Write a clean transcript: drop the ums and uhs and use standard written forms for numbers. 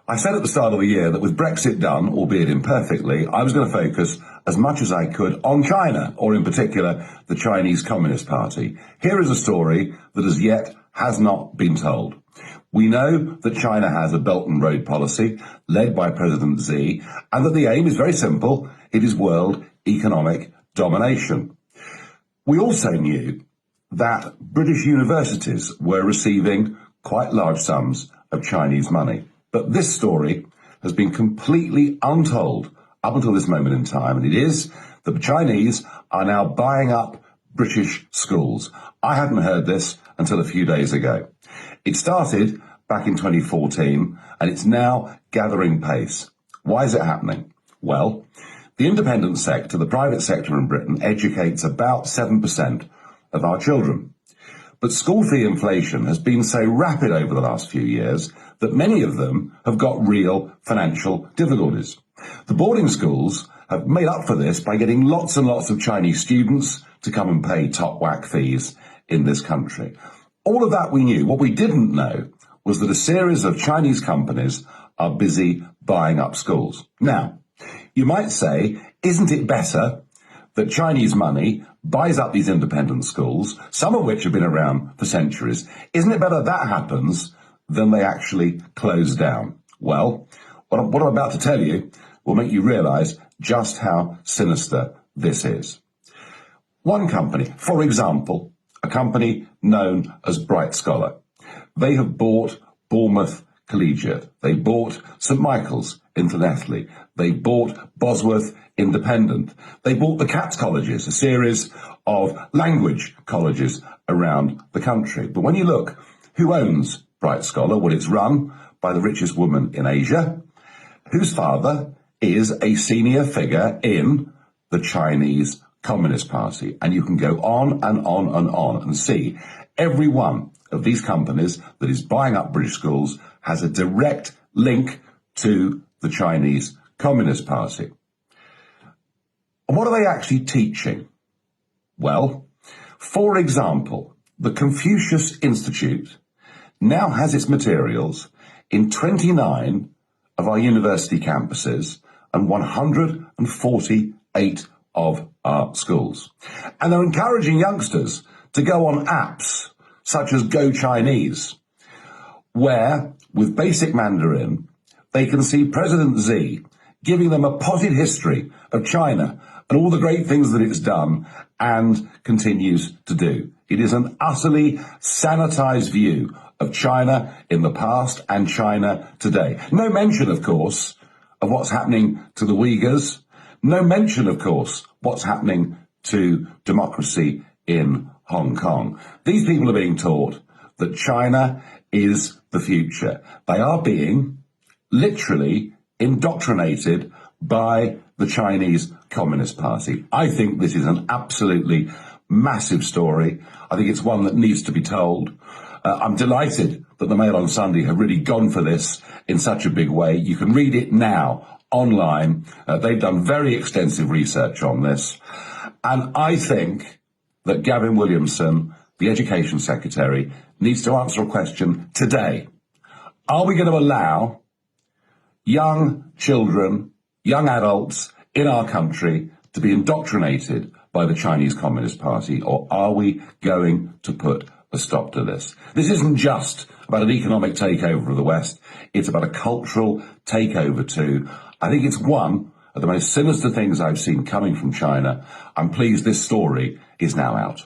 I said at the start of the year that with Brexit done, albeit imperfectly, I was going to focus as much as I could on China, or in particular, the Chinese Communist Party. Here is a story that as yet has not been told. We know that China has a Belt and Road policy led by President Xi, and that the aim is very simple. It is world economic domination. We also knew that British universities were receiving quite large sums of Chinese money. But this story has been completely untold up until this moment in time, and it is that the Chinese are now buying up British schools. I hadn't heard this until a few days ago. It started back in 2014, and it's now gathering pace. Why is it happening? Well, the independent sector, the private sector in Britain, educates about 7% of our children. But school fee inflation has been so rapid over the last few years that many of them have got real financial difficulties. The boarding schools have made up for this by getting lots and lots of Chinese students to come and pay top whack fees in this country. All of that we knew. What we didn't know was that a series of Chinese companies are busy buying up schools. Now, you might say, isn't it better that Chinese money buys up these independent schools, some of which have been around for centuries? Isn't it better that happens than they actually close down? Well, what I'm about to tell you will make you realise just how sinister this is. One company, for example, a company known as Bright Scholar, they have bought Bournemouth Collegiate. They bought St Michael's in Llanelli. They bought Bosworth Independent. They bought the Cats Colleges, a series of language colleges around the country. But when you look, who owns Bright Scholar? Well, it's run by the richest woman in Asia, whose father is a senior figure in the Chinese Communist Party. And you can go on and on and on and see every one of these companies that is buying up British schools has a direct link to the Chinese Communist Party. And what are they actually teaching? Well, for example, the Confucius Institute now has its materials in 29 of our university campuses and 148 of our schools. And they're encouraging youngsters to go on apps such as Go Chinese, where, with basic Mandarin, they can see President Xi giving them a potted history of China and all the great things that it's done and continues to do. It is an utterly sanitized view of China in the past and China today. No mention, of course, of what's happening to the Uyghurs. No mention, of course, what's happening to democracy in Hong Kong. These people are being taught that China is the future. They are being literally indoctrinated by the Chinese Communist Party. I think this is an absolutely massive story. I think it's one that needs to be told. I'm delighted that the Mail on Sunday have really gone for this in such a big way. You can read it now online. They've done very extensive research on this. And I think that Gavin Williamson, the Education Secretary, needs to answer a question today. Are we going to allow young children, young adults in our country to be indoctrinated by the Chinese Communist Party, or are we going to put a stop to this? This isn't just about an economic takeover of the West. It's about a cultural takeover too. I think it's one of the most sinister things I've seen coming from China. I'm pleased this story is now out.